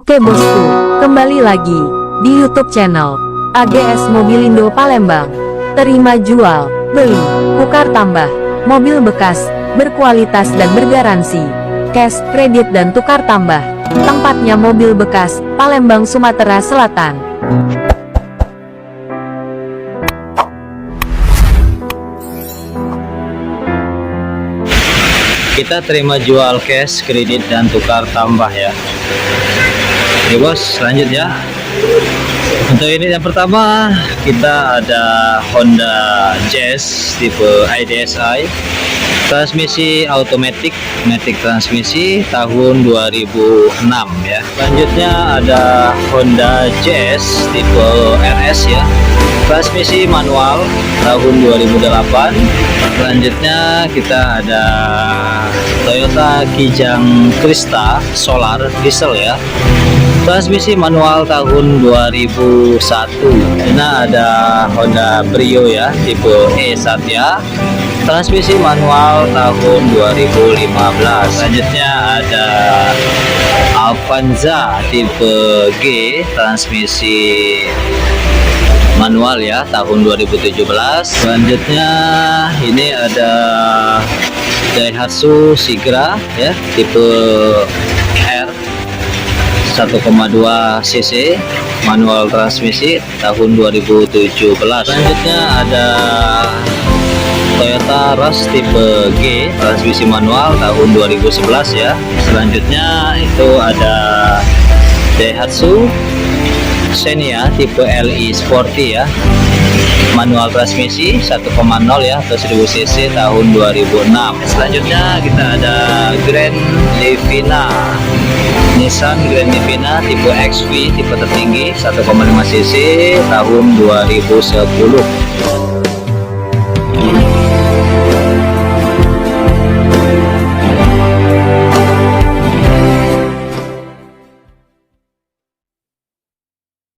Oke bosku, kembali lagi di YouTube channel AGS Mobilindo Palembang. Terima jual, beli, tukar tambah, mobil bekas, berkualitas dan bergaransi, cash, kredit dan tukar tambah. Tempatnya mobil bekas, Palembang, Sumatera Selatan. Kita terima jual cash, kredit dan tukar tambah ya. Oke bos, lanjut ya. Untuk ini yang pertama kita ada Honda Jazz tipe IDSI, transmisi automatic, matic transmisi tahun 2006 ya. Selanjutnya ada Honda Jazz tipe RS ya, transmisi manual tahun 2008. Selanjutnya kita ada Toyota Kijang Krista Solar diesel ya, transmisi manual tahun 2001. Ini ada Honda Brio ya tipe E Satya, transmisi manual tahun 2015. Selanjutnya ada Avanza tipe G, transmisi manual ya tahun 2017. Selanjutnya ini ada Daihatsu Sigra ya tipe R 1,2 cc manual transmisi tahun 2017. Selanjutnya ada Toyota Rush tipe G, transmisi manual tahun 2011 ya. Selanjutnya itu ada Daihatsu Xenia tipe LI Sporty ya, manual transmisi 1,0 ya atau 1000 cc tahun 2006. Selanjutnya kita ada Grand Livina, Nissan Grand Livina tipe XV, tipe tertinggi 1,5 cc tahun 2010.